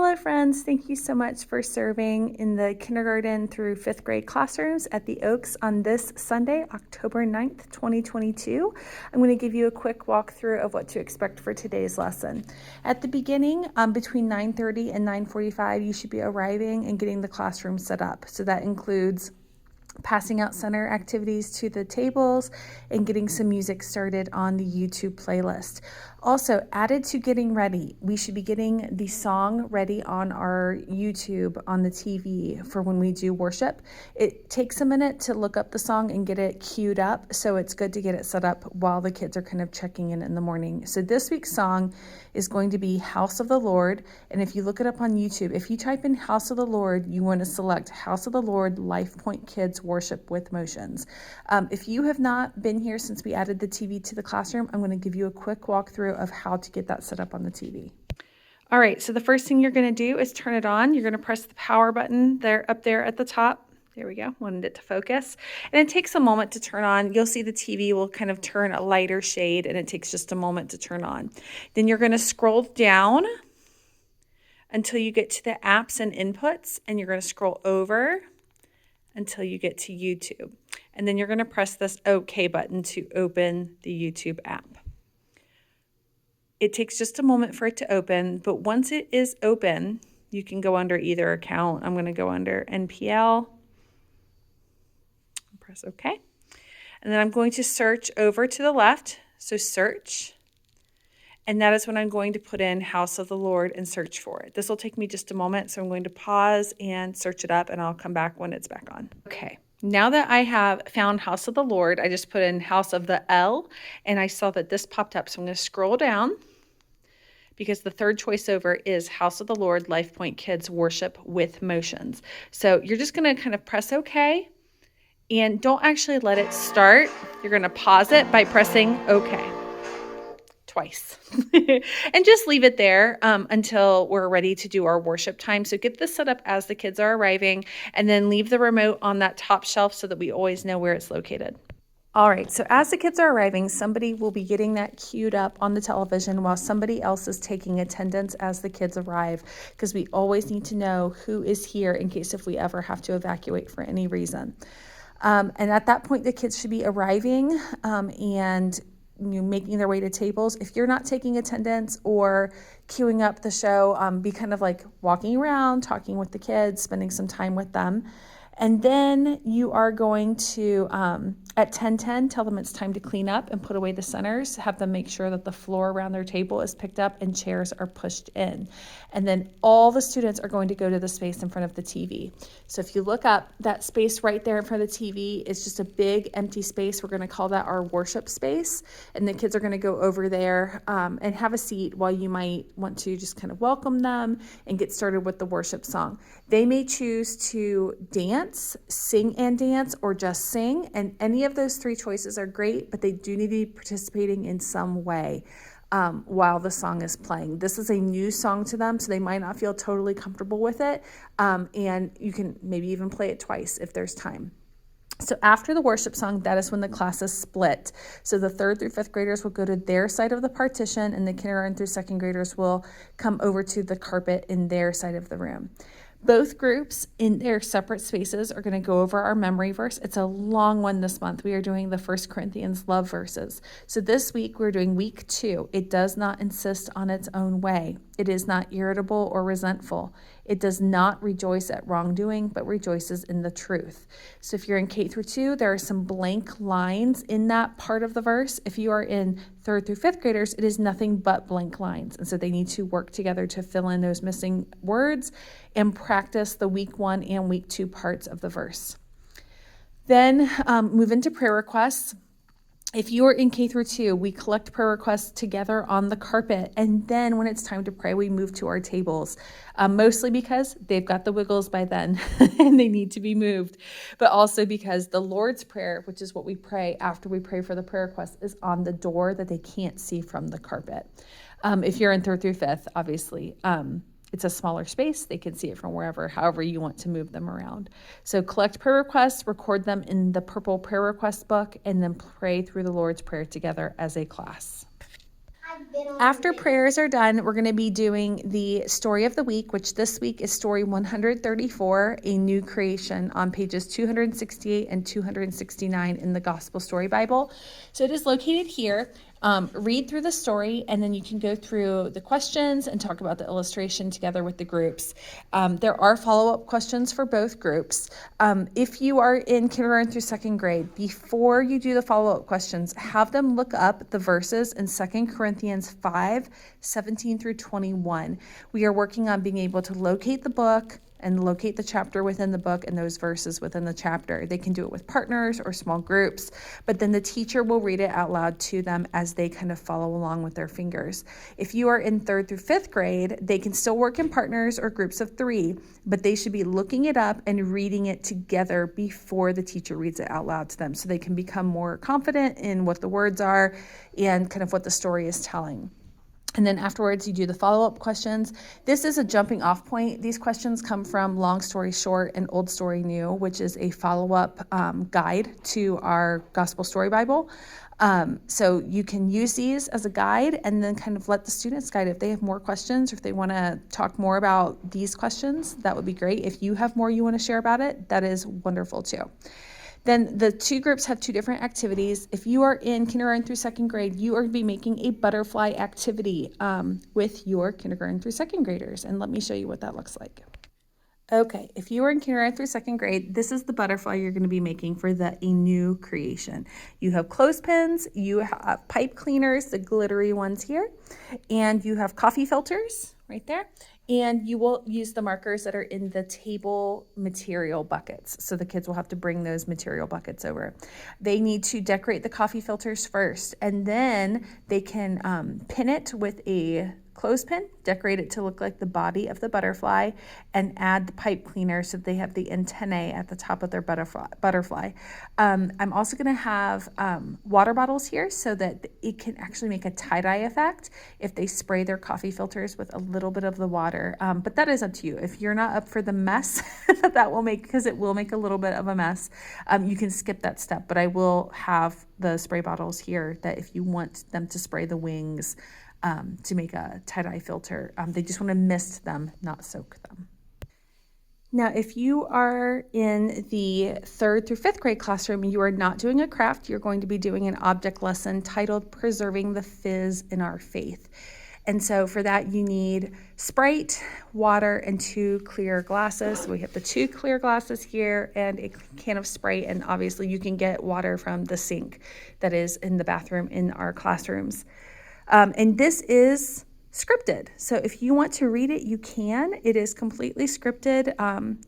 Hello friends, thank you so much for serving in the kindergarten through 5th grade classrooms at the Oaks on this Sunday, October 9th, 2022. I'm going to give you a quick walkthrough of what to expect for today's lesson. At the beginning, between 9:30 and 9:45, you should be arriving and getting the classroom set up. So that includes passing out center activities to the tables and getting some music started on the YouTube playlist. Also, added to getting ready, we should be getting the song ready on our YouTube on the TV for when we do worship. It takes a minute to look up the song and get it queued up, so it's good to get it set up while the kids are kind of checking in the morning. So this week's song is going to be House of the Lord, and if you look it up on YouTube, if you type in House of the Lord, you want to select House of the Lord Life Point Kids Worship with Motions. If you have not been here since we added the TV to the classroom, I'm going to give you a quick walkthrough of how to get that set up on the TV. All right, so the first thing you're going to do is turn it on. You're going to press the power button up there at the top. There we go, wanted it to focus. And it takes a moment to turn on. You'll see the TV will kind of turn a lighter shade, and it takes just a moment to turn on. Then you're going to scroll down until you get to the apps and inputs, and you're going to scroll over until you get to YouTube. And then you're going to press this OK button to open the YouTube app. It takes just a moment for it to open, but once it is open, you can go under either account. I'm going to go under NPL. Press OK. And then I'm going to search over to the left. So search. And that is when I'm going to put in House of the Lord and search for it. This will take me just a moment, so I'm going to pause and search it up, and I'll come back when it's back on. Okay, now that I have found House of the Lord, I just put in House of the L, and I saw that this popped up. So I'm going to scroll down because the third choice over is House of the Lord Life Point Kids Worship with Motions. So you're just going to kind of press OK, and don't actually let it start. You're going to pause it by pressing OK. Twice and just leave it there until we're ready to do our worship time. So get this set up as the kids are arriving, and then leave the remote on that top shelf so that we always know where it's located. All right, so as the kids are arriving, somebody will be getting that queued up on the television while somebody else is taking attendance as the kids arrive, because we always need to know who is here in case if we ever have to evacuate for any reason. And at that point, the kids should be arriving and making their way to tables. If you're not taking attendance or queuing up the show, be kind of like walking around, talking with the kids, spending some time with them. And then you are going to, at 10:10, tell them it's time to clean up and put away the centers. Have them make sure that the floor around their table is picked up and chairs are pushed in. And then all the students are going to go to the space in front of the TV. So if you look up, that space right there in front of the TV is just a big empty space. We're going to call that our worship space. And the kids are going to go over there and have a seat while you might want to just kind of welcome them and get started with the worship song. They may choose to dance, sing and dance, or just sing. And any of those three choices are great, but they do need to be participating in some way while the song is playing. This is a new song to them, so they might not feel totally comfortable with it. And you can maybe even play it twice if there's time. So after the worship song, that is when the classes split. So the 3rd through 5th graders will go to their side of the partition, and the kindergarten through 2nd graders will come over to the carpet in their side of the room. Both groups in their separate spaces are going to go over our memory verse. It's a long one this month. We are doing the 1 Corinthians love verses. So this week we're doing week 2. It does not insist on its own way. It is not irritable or resentful. It does not rejoice at wrongdoing, but rejoices in the truth. So if you're in K through 2, there are some blank lines in that part of the verse. If you are in 3rd through 5th graders, it is nothing but blank lines. And so they need to work together to fill in those missing words and practice the week 1 and week 2 parts of the verse. Then move into prayer requests. If you are in K through 2, we collect prayer requests together on the carpet, and then when it's time to pray, we move to our tables, mostly because they've got the wiggles by then and they need to be moved, but also because the Lord's Prayer, which is what we pray after we pray for the prayer requests, is on the door that they can't see from the carpet. If you're in 3rd through 5th, obviously, it's a smaller space. They can see it from wherever, however you want to move them around. So collect prayer requests, record them in the purple prayer request book, and then pray through the Lord's Prayer together as a class. After prayers are done, we're going to be doing the story of the week, which this week is story 134, a new creation, on pages 268 and 269 in the Gospel Story Bible. So it is located here. Read through the story, and then you can go through the questions and talk about the illustration together with the groups. There are follow-up questions for both groups. If you are in kindergarten through second grade, before you do the follow-up questions, have them look up the verses in 2 Corinthians 5:17 through 21. We are working on being able to locate the book and locate the chapter within the book and those verses within the chapter. They can do it with partners or small groups, but then the teacher will read it out loud to them as they kind of follow along with their fingers. If you are in 3rd through 5th grade, they can still work in partners or groups of 3, but they should be looking it up and reading it together before the teacher reads it out loud to them, so they can become more confident in what the words are and kind of what the story is telling. And then afterwards, you do the follow-up questions. This is a jumping off point. These questions come from Long Story Short and Old Story New, which is a follow-up guide to our Gospel Story Bible. So you can use these as a guide and then kind of let the students guide. If they have more questions or if they want to talk more about these questions, that would be great. If you have more you want to share about it, that is wonderful too. Then the two groups have 2 different activities. If you are in kindergarten through second grade, you are going to be making a butterfly activity with your kindergarten through second graders. And let me show you what that looks like. Okay, if you are in kindergarten through second grade, this is the butterfly you're going to be making for a new creation. You have clothespins, you have pipe cleaners, the glittery ones here, and you have coffee filters right there. And you will use the markers that are in the table material buckets. So the kids will have to bring those material buckets over. They need to decorate the coffee filters first, and then they can pin it with a clothespin, decorate it to look like the body of the butterfly, and add the pipe cleaner so they have the antennae at the top of their butterfly. I'm also going to have water bottles here so that it can actually make a tie-dye effect if they spray their coffee filters with a little bit of the water. But that is up to you. If you're not up for the mess that will make, because it will make a little bit of a mess, you can skip that step. But I will have the spray bottles here that if you want them to spray the wings, to make a tie-dye filter. They just want to mist them, not soak them. Now, if you are in the 3rd through 5th grade classroom, you are not doing a craft. You're going to be doing an object lesson titled Preserving the Fizz in Our Faith. And so for that, you need Sprite, water, and 2 clear glasses. So we have the 2 clear glasses here and a can of Sprite. And obviously you can get water from the sink that is in the bathroom in our classrooms. And this is scripted. So if you want to read it, you can. It is completely scripted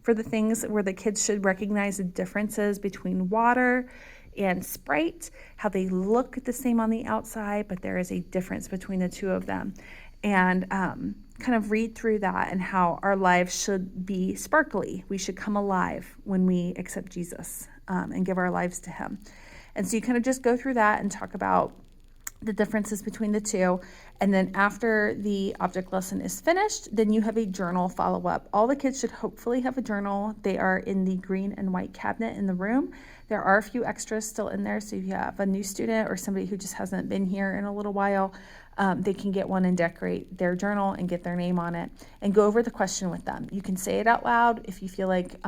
for the things where the kids should recognize the differences between water and Sprite, how they look the same on the outside, but there is a difference between the 2 of them. And kind of read through that and how our lives should be sparkly. We should come alive when we accept Jesus and give our lives to him. And so you kind of just go through that and talk about the differences between the 2. And then after the object lesson is finished, then you have a journal follow-up. All the kids should hopefully have a journal. They are in the green and white cabinet in the room. There are a few extras still in there. So if you have a new student or somebody who just hasn't been here in a little while, they can get one and decorate their journal and get their name on it and go over the question with them. You can say it out loud. If you feel like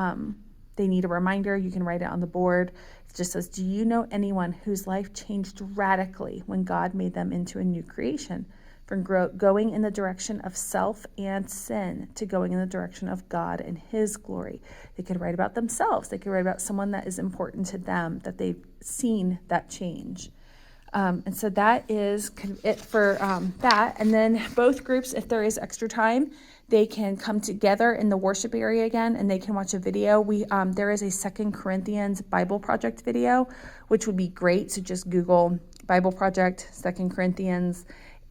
they need a reminder, you can write it on the board. It just says, do you know anyone whose life changed radically when God made them into a new creation? From going in the direction of self and sin to going in the direction of God and his glory. They could write about themselves. They could write about someone that is important to them, that they've seen that change. And so that is kind of it for that. And then both groups, if there is extra time, they can come together in the worship area again, and they can watch a video. There is a 2 Corinthians Bible Project video, which would be great. So just Google Bible Project, 2 Corinthians,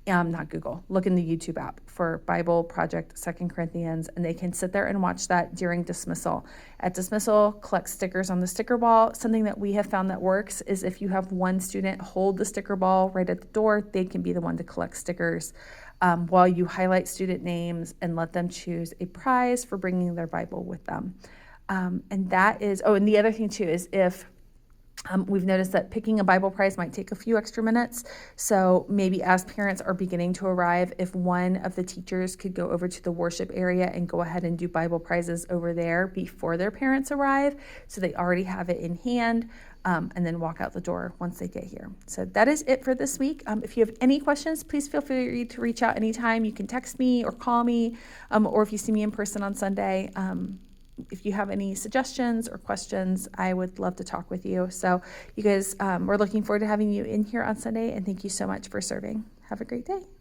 not Google, look in the YouTube app for Bible Project 2 Corinthians, and they can sit there and watch that during dismissal. At dismissal, collect stickers on the sticker ball. Something that we have found that works is if you have one student hold the sticker ball right at the door, they can be the one to collect stickers while you highlight student names and let them choose a prize for bringing their Bible with them. And that is, and the other thing too is if We've noticed that picking a Bible prize might take a few extra minutes. So maybe as parents are beginning to arrive, if one of the teachers could go over to the worship area and go ahead and do Bible prizes over there before their parents arrive, so they already have it in hand, and then walk out the door once they get here. So that is it for this week. If you have any questions, please feel free to reach out anytime. You can text me or call me, or if you see me in person on Sunday, if you have any suggestions or questions, I would love to talk with you. So you guys, we're looking forward to having you in here on Sunday, and thank you so much for serving. Have a great day.